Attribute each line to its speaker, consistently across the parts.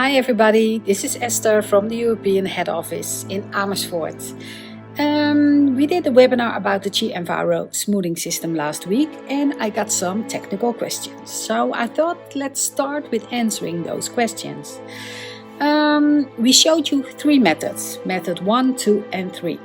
Speaker 1: Hi everybody, this is Esther from the European Head Office in Amersfoort. We did a webinar about the Chi Enviro smoothing system last week and I got some technical questions. So I thought let's start with answering those questions. We showed you three methods, method 1, 2 and 3.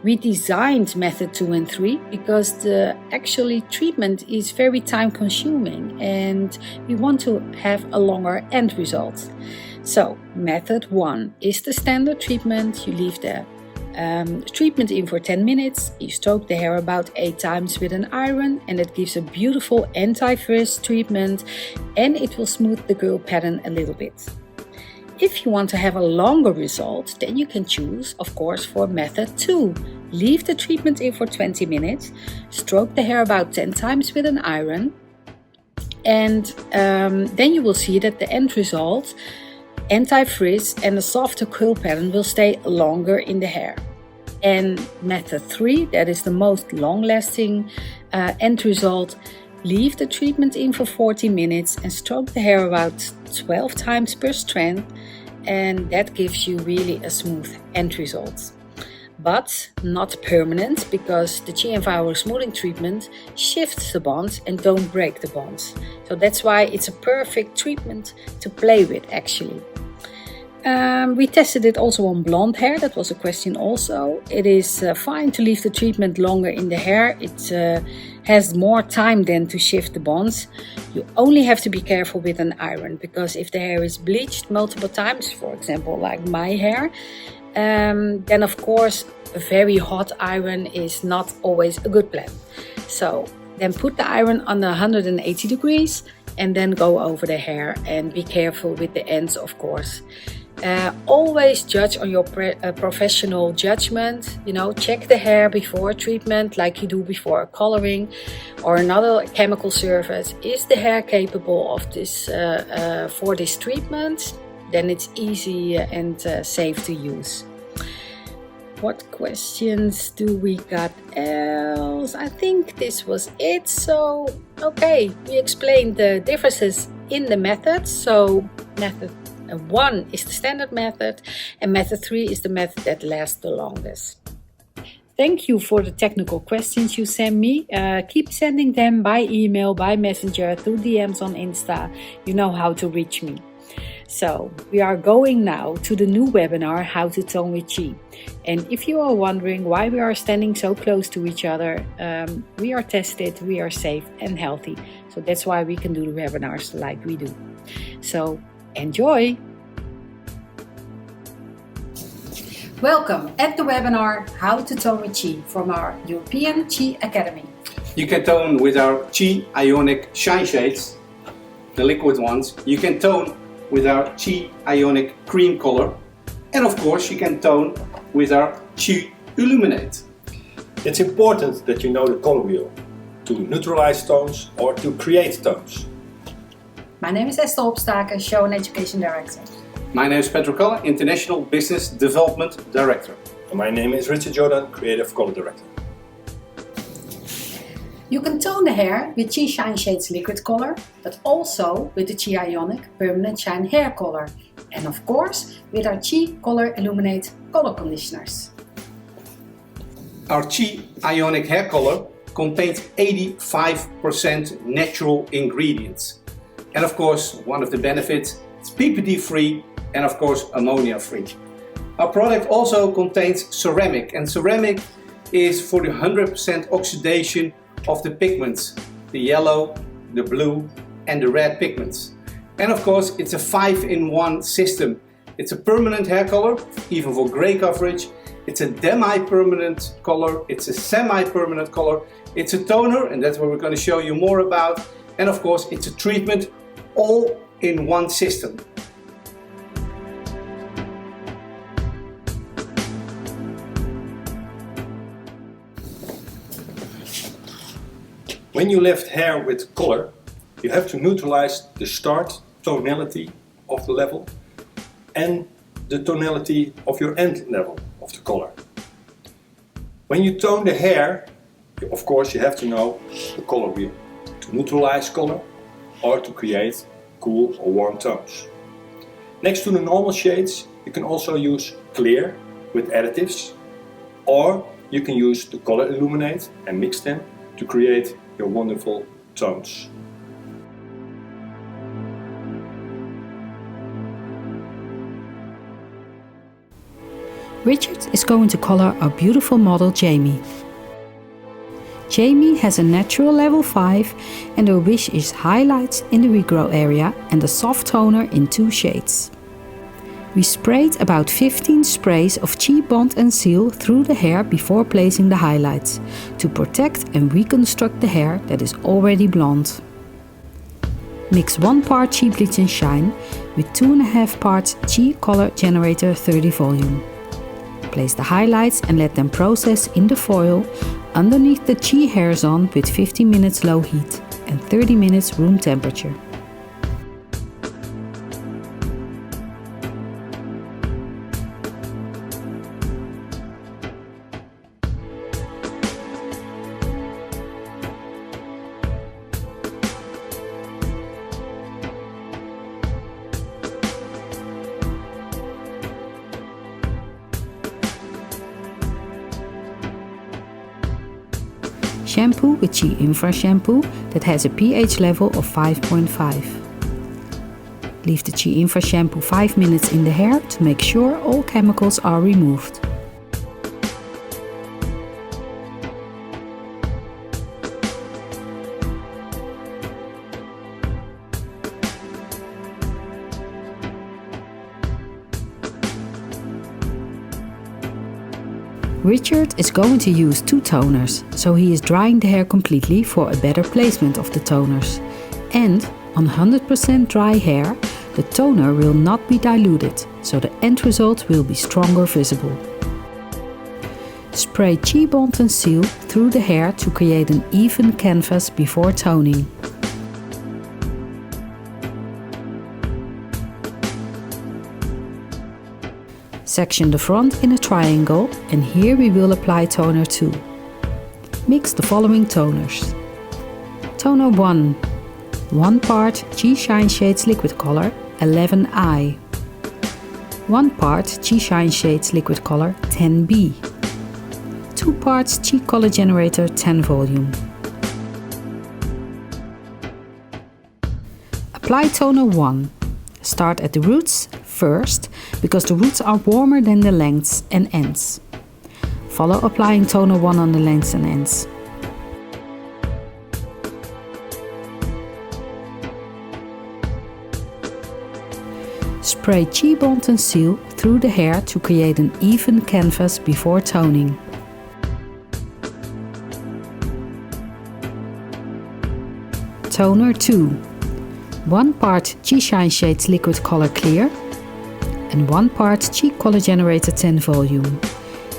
Speaker 1: We designed method 2 and 3 because the actually treatment is very time consuming and we want to have a longer end result. So method 1 is the standard treatment. You leave the treatment in for 10 minutes, you stroke the hair about 8 times with an iron and it gives a beautiful anti-frizz treatment and it will smooth the curl pattern a little bit. If you want to have a longer result, then you can choose, of course, for method 2. Leave the treatment in for 20 minutes, stroke the hair about 10 times with an iron, and then you will see that the end result, anti-frizz and a softer curl pattern will stay longer in the hair. And method 3, that is the most long-lasting end result, leave the treatment in for 40 minutes and stroke the hair about 12 times per strand, and that gives you really a smooth end result. But not permanent, because the Chi Enviro smoothing treatment shifts the bonds and don't break the bonds. So that's why it's a perfect treatment to play with actually. We tested it also on blonde hair, that was a question also. It is fine to leave the treatment longer in the hair. It has more time then to shift the bonds. You only have to be careful with an iron, because if the hair is bleached multiple times, for example like my hair, then of course a very hot iron is not always a good plan. So then put the iron under 180 degrees and then go over the hair and be careful with the ends, of course. Always judge on your professional judgment. Check the hair before treatment like you do before coloring or another chemical surface. Is the hair capable of this for this treatment? Then it's easy and safe to use. What questions do we got else? I think this was it. So, okay, we explained the differences in the methods. So, method 1 is the standard method and method 3 is the method that lasts the longest. Thank you for the technical questions you send me. Keep sending them by email, by messenger, through DMs on Insta. You know how to reach me. So we are going now to the new webinar, How to Tone with Chi. And if you are wondering why we are standing so close to each other, we are tested, we are safe and healthy. So that's why we can do the webinars like we do. So enjoy! Welcome at the webinar How to Tone with Chi from our European Chi Academy.
Speaker 2: You can tone with our Chi Ionic Shine Shades, the liquid ones. You can tone with our Chi Ionic Cream Color. And of course you can tone with our Chi Illuminate.
Speaker 3: It's important that you know the color wheel to neutralize tones or to create tones.
Speaker 1: My name is Esther Opstaken, Show and Education Director.
Speaker 2: My name is Patrick Cullen, International Business Development Director.
Speaker 3: And my name is Richard Jordan, Creative Color Director.
Speaker 1: You can tone the hair with Chi Shine Shades liquid color, but also with the Chi Ionic Permanent Shine Hair Color. And of course, with our Chi Color Illuminate color conditioners.
Speaker 2: Our Chi Ionic Hair Color contains 85% natural ingredients. And of course, one of the benefits, it's PPD free and of course ammonia free. Our product also contains ceramic, and ceramic is for the 100% oxidation of the pigments, the yellow, the blue and the red pigments. And of course it's a 5-in-1 system. It's a permanent hair color, even for grey coverage. It's a demi-permanent color, it's a semi-permanent color, it's a toner, and that's what we're going to show you more about. And of course it's a treatment all in one system.
Speaker 3: When you lift hair with color, you have to neutralize the start tonality of the level and the tonality of your end level of the color. When you tone the hair, of course you have to know the color wheel to neutralize color or to create cool or warm tones. Next to the normal shades, you can also use clear with additives, or you can use the color illuminate and mix them to create your wonderful tones.
Speaker 1: Richard is going to color our beautiful model Jamie. Jamie has a natural level 5 and her wish is highlights in the regrow area and a soft toner in 2 shades. We sprayed about 15 sprays of Chi Bond and Seal through the hair before placing the highlights, to protect and reconstruct the hair that is already blonde. Mix 1 part Chi Bleach and Shine with 2.5 parts Chi Color Generator 30 volume. Place the highlights and let them process in the foil underneath the Chi hairs on with 15 minutes low heat and 30 minutes room temperature. Shampoo with Chi Infra shampoo that has a pH level of 5.5. Leave the Chi Infra shampoo 5 minutes in the hair to make sure all chemicals are removed. Richard is going to use 2 toners, so he is drying the hair completely for a better placement of the toners. And on 100% dry hair, the toner will not be diluted, so the end result will be stronger visible. Spray Chi Bond and Seal through the hair to create an even canvas before toning. Section the front in a triangle and here we will apply toner 2. Mix the following toners. Toner 1, 1 part Chi Shine Shades Liquid Color 11i, 1 part Chi Shine Shades Liquid Color 10b, 2 parts Chi Color Generator 10 volume. Apply toner 1. Start at the roots first, because the roots are warmer than the lengths and ends. Follow applying toner 1 on the lengths and ends. Spray Chi Bond and Seal through the hair to create an even canvas before toning. Toner 2. 1 part Chi Shine Shades Liquid Color Clear and 1 part Chi Color Generator 10 volume.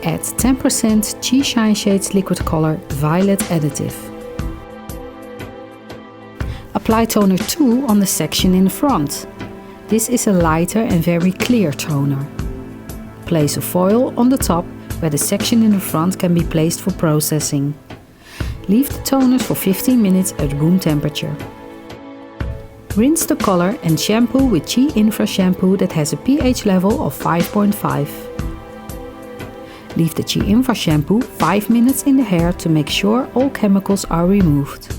Speaker 1: Add 10% Chi Shine Shades Liquid Color Violet additive. Apply toner 2 on the section in the front. This is a lighter and very clear toner. Place a foil on the top where the section in the front can be placed for processing. Leave the toners for 15 minutes at room temperature. Rinse the color and shampoo with Chi Infra shampoo that has a pH level of 5.5. Leave the Chi Infra shampoo 5 minutes in the hair to make sure all chemicals are removed.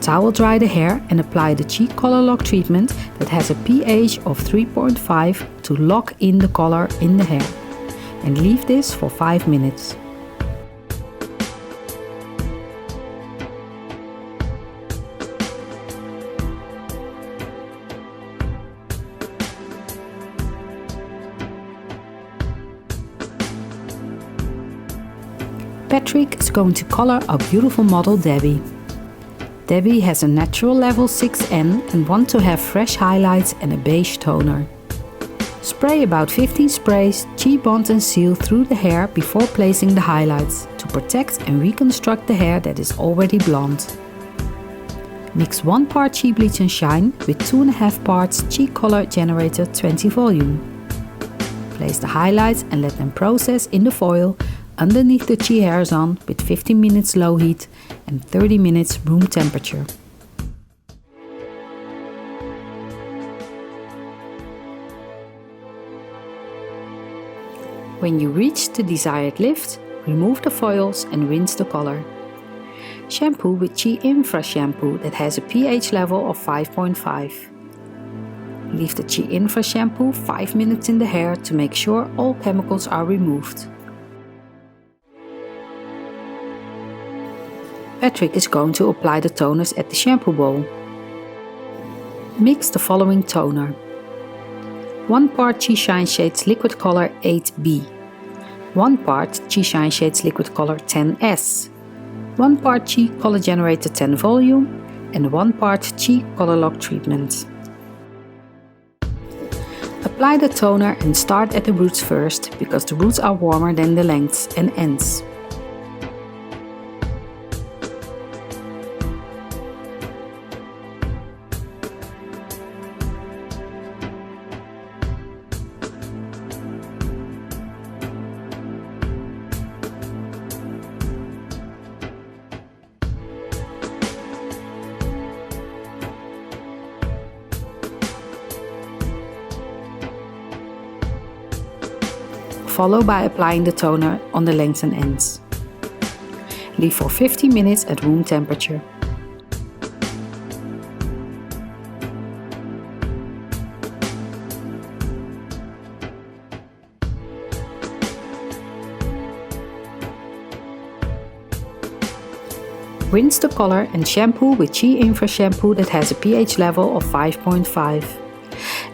Speaker 1: Towel dry the hair and apply the Chi Color Lock treatment that has a pH of 3.5 to lock in the color in the hair. And leave this for 5 minutes. Patrick is going to color our beautiful model Debbie. Debbie has a natural level 6N and wants to have fresh highlights and a beige toner. Spray about 15 sprays Chi Bond and Seal through the hair before placing the highlights to protect and reconstruct the hair that is already blonde. Mix 1 part Chi Bleach and Shine with 2.5 parts Chi Color Generator 20 volume. Place the highlights and let them process in the foil underneath the Chi hairs on with 15 minutes low heat and 30 minutes room temperature. When you reach the desired lift, remove the foils and rinse the color. Shampoo with Chi Infra shampoo that has a pH level of 5.5. Leave the Chi Infra shampoo 5 minutes in the hair to make sure all chemicals are removed. Patrick is going to apply the toners at the shampoo bowl. Mix the following toner. 1 part Chi Shine Shades Liquid Color 8B. 1 part Chi Shine Shades Liquid Color 10S. 1 part Chi Color Generator 10 Volume and 1 part Chi Color Lock Treatment. Apply the toner and start at the roots first, because the roots are warmer than the lengths and ends. Follow by applying the toner on the lengths and ends. Leave for 15 minutes at room temperature. Rinse the color and shampoo with Chi Infra shampoo that has a pH level of 5.5.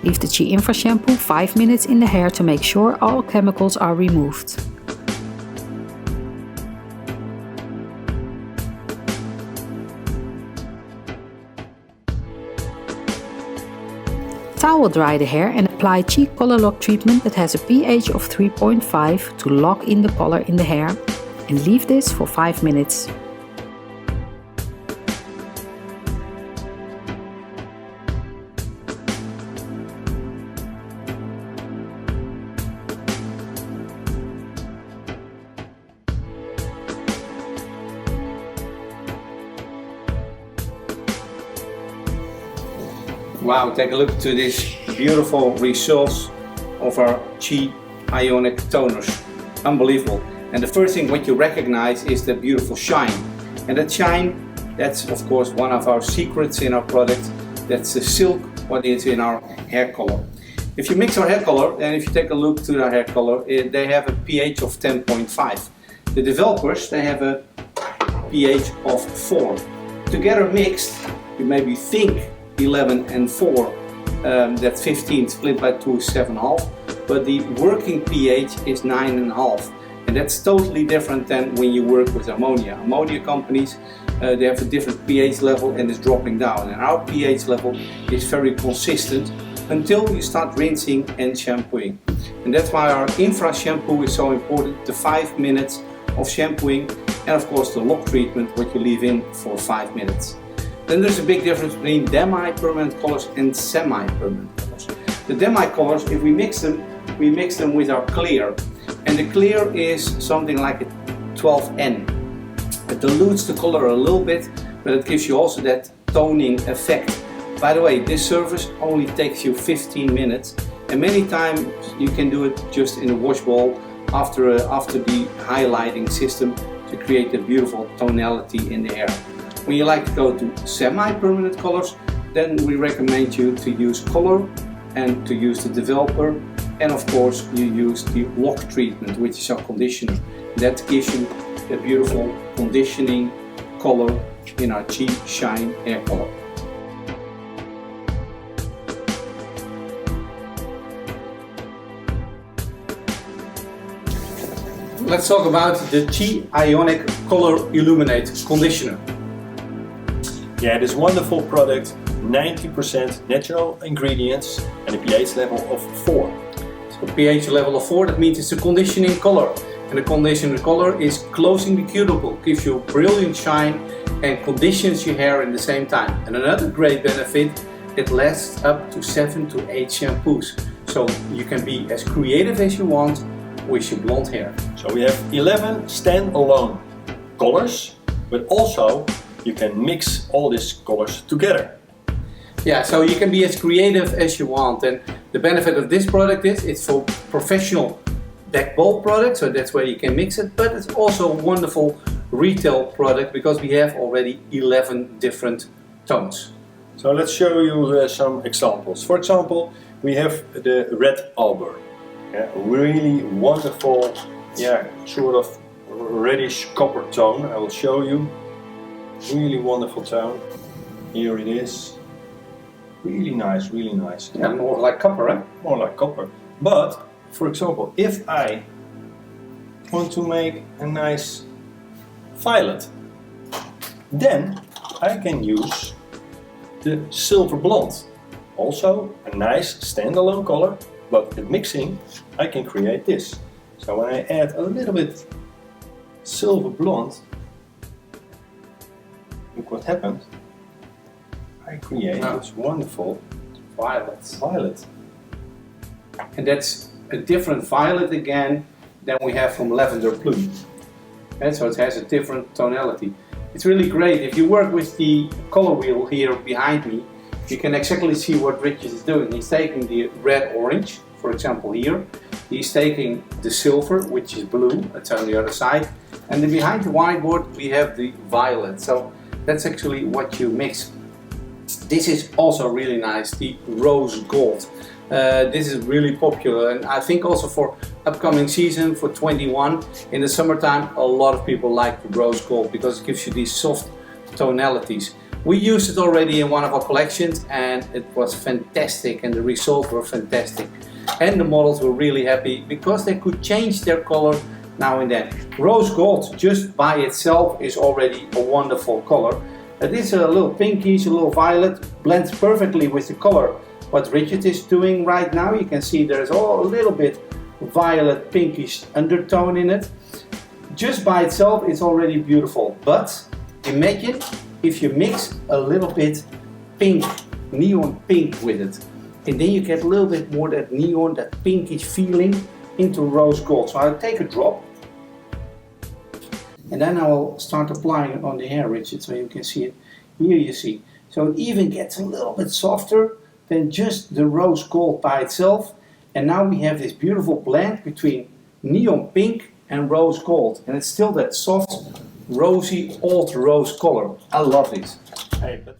Speaker 1: Leave the Chi Infra shampoo 5 minutes in the hair to make sure all chemicals are removed. Towel dry the hair and apply Chi Color Lock treatment that has a pH of 3.5 to lock in the color in the hair, and leave this for 5 minutes.
Speaker 2: Wow, take a look to this beautiful results of our Chi Ionic toners. Unbelievable. And the first thing what you recognize is the beautiful shine. And that shine, that's of course one of our secrets in our product. That's the silk, what is in our hair color. If you mix our hair color, and if you take a look to our hair color, they have a pH of 10.5. The developers, they have a pH of 4. Together mixed, you maybe think 11 and 4, that's 15, split by 2 is 7.5, but the working pH is 9.5, and that's totally different than when you work with ammonia. Ammonia companies, they have a different pH level and it's dropping down, and our pH level is very consistent until you start rinsing and shampooing. And that's why our infra shampoo is so important, the 5 minutes of shampooing, and of course the lock treatment, what you leave in for 5 minutes. Then there's a big difference between demi-permanent colors and semi-permanent colors. The demi-colors, if we mix them with our clear. And the clear is something like a 12N. It dilutes the color a little bit, but it gives you also that toning effect. By the way, this service only takes you 15 minutes, and many times you can do it just in a wash bowl after the highlighting system to create a beautiful tonality in the hair. When you like to go to semi-permanent colors, then we recommend you to use color and to use the developer, and of course you use the lock treatment, which is our conditioner. That gives you a beautiful conditioning color in our Chi Shine hair color. Let's talk about the Chi Ionic Color Illuminate Conditioner.
Speaker 3: Yeah, this wonderful product, 90% natural ingredients and a pH level of 4.
Speaker 2: So pH level of 4, that means it's a conditioning color. And the conditioning color is closing the cuticle, gives you a brilliant shine and conditions your hair in the same time. And another great benefit, it lasts up to 7 to 8 shampoos. So you can be as creative as you want with your blonde hair.
Speaker 3: So we have 11 standalone colors, but also you can mix all these colors together.
Speaker 2: Yeah, so you can be as creative as you want, and the benefit of this product is it's for professional back bowl product, so that's where you can mix it, but it's also a wonderful retail product because we have already 11 different tones.
Speaker 3: So let's show you some examples. For example, we have the red alber. Yeah, really wonderful, sort of reddish copper tone. I will show you. Really wonderful tone. Here it is. Really nice, really nice.
Speaker 2: Yeah, more like copper, right?
Speaker 3: More like copper. But, for example, if I want to make a nice violet, then I can use the silver blonde. Also a nice standalone color, but with mixing I can create this. So when I add a little bit silver blonde, look what happened. I create this wonderful violet.
Speaker 2: And that's a different violet again than we have from lavender plume. And so it has a different tonality. It's really great. If you work with the color wheel here behind me, you can exactly see what Richard is doing. He's taking the red orange, for example here. He's taking the silver, which is blue, it's on the other side. And then behind the whiteboard we have the violet. So that's actually what you mix. This is also really nice, the rose gold. This is really popular, and I think also for upcoming season for 21 in the summertime a lot of people like the rose gold because it gives you these soft tonalities. We used it already in one of our collections and it was fantastic, and the results were fantastic, and the models were really happy because they could change their color now and then. Rose gold just by itself is already a wonderful color. It is a little pinkish, a little violet, blends perfectly with the color what Richard is doing right now. You can see there's a little bit violet pinkish undertone in it. Just by itself it's already beautiful, but imagine if you mix a little bit pink, neon pink with it, and then you get a little bit more that neon, that pinkish feeling into rose gold. So I'll take a drop and then I will start applying it on the hair, Richard, so you can see it. Here you see. So it even gets a little bit softer than just the rose gold by itself. And now we have this beautiful blend between neon pink and rose gold. And it's still that soft, rosy, old rose color. I love this.
Speaker 3: Hey, but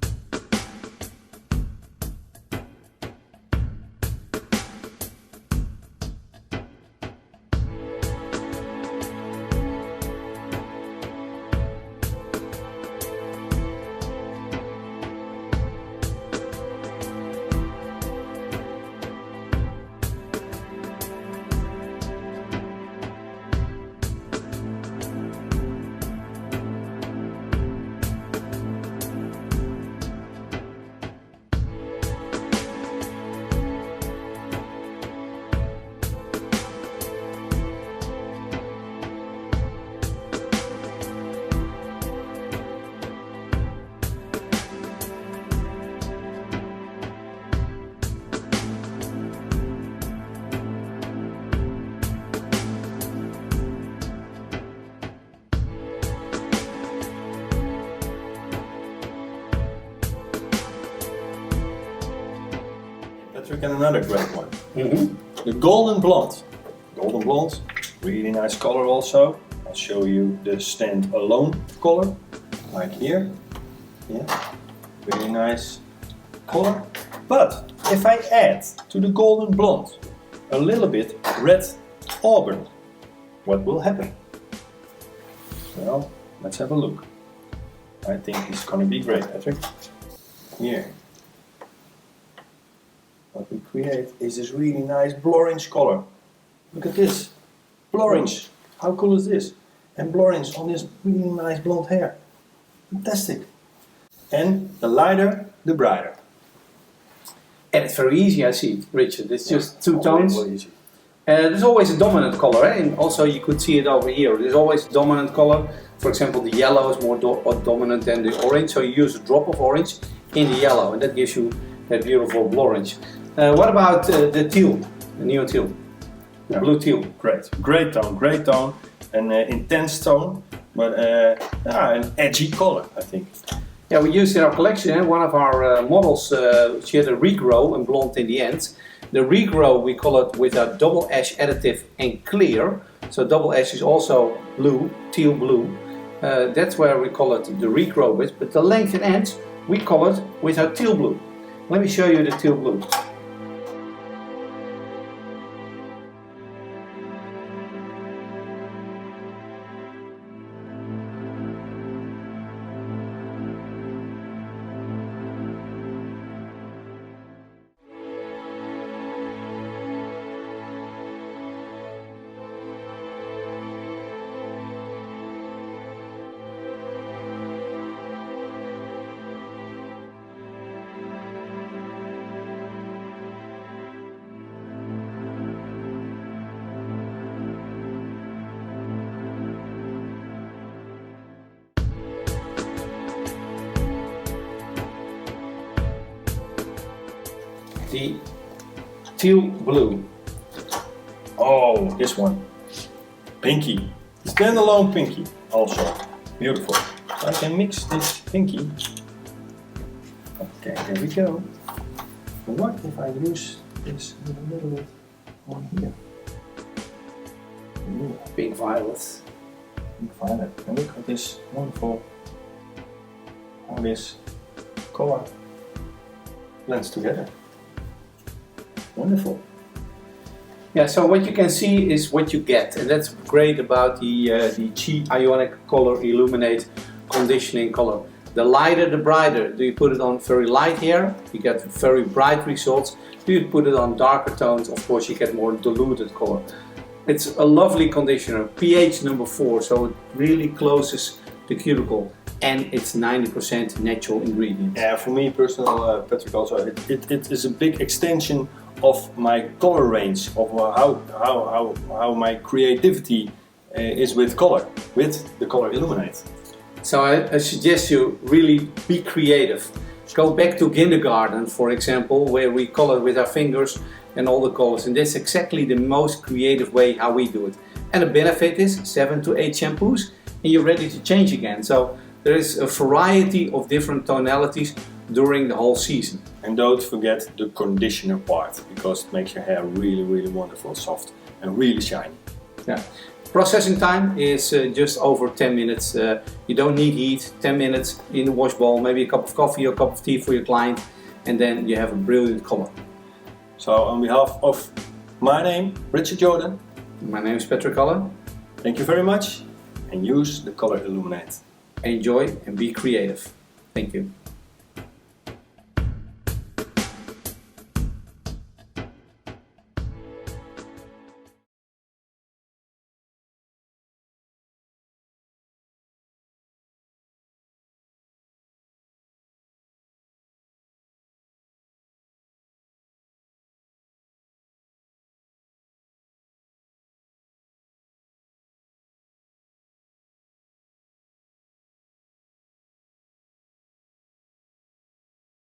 Speaker 3: and another great one. The golden blonde. Golden blonde, really nice color also. I'll show you the stand-alone color, like here. Yeah, really nice color. But if I add to the golden blonde a little bit red auburn, what will happen? Well, let's have a look. I think it's gonna be great, Patrick. Here. What we create is this really nice blorange color. Look at this, blorange. How cool is this? And blorange on this really nice blonde hair. Fantastic. And the lighter, the brighter.
Speaker 2: And it's very easy, I see, Richard. It's just two tones. There's always a dominant color, and also you could see it over here. There's always a dominant color. For example, the yellow is more dominant than the orange, so you use a drop of orange in the yellow, and that gives you that beautiful blorange. What about the teal, the neon teal, the blue teal?
Speaker 3: Great tone, an intense tone, but an edgy color, I think.
Speaker 2: Yeah, we used in our collection, one of our models, she had a regrow and blonde in the end. The regrow, we color it with a double ash additive and clear. So double ash is also blue, teal blue. That's where we color it the regrow with, but the length and ends we colored with our teal blue. Let me show you the teal blue. The teal blue.
Speaker 3: Oh, this one. Pinky. Standalone pinky also. Beautiful. I can mix this pinky. Okay, there we go. What if I use this a little bit on here? Ooh,
Speaker 2: Pink violet.
Speaker 3: pink violet. And look at this wonderful, how this color blends together. Wonderful.
Speaker 2: Yeah, so what you can see is what you get, and that's great about the Chi Ionic Color Illuminate Conditioning Color. The lighter the brighter. Do you put it on very light here, you get very bright results. Do you put it on darker tones, of course you get more diluted color. It's a lovely conditioner, pH number 4, so it really closes the cuticle, and it's 90% natural ingredients.
Speaker 3: Yeah, for me personal, Patrick, also it is a big extension of my color range, of how my creativity is with color, with the Color Illuminate.
Speaker 2: So I suggest you really be creative. Go back to kindergarten, for example, where we color with our fingers and all the colors, and that's exactly the most creative way how we do it. And the benefit is 7 to 8 shampoos and you're ready to change again. So there is a variety of different tonalities during the whole season.
Speaker 3: And don't forget the conditioner part, because it makes your hair really, really wonderful, soft and really shiny.
Speaker 2: Yeah. Processing time is just over 10 minutes. You don't need heat, 10 minutes in the wash bowl, maybe a cup of coffee or a cup of tea for your client, and then you have a brilliant color.
Speaker 3: So on behalf of my name, Richard Jordan,
Speaker 2: My name is Patrick Cullen.
Speaker 3: thank you very much, and use the Color Illuminate.
Speaker 2: Enjoy and be creative. Thank you.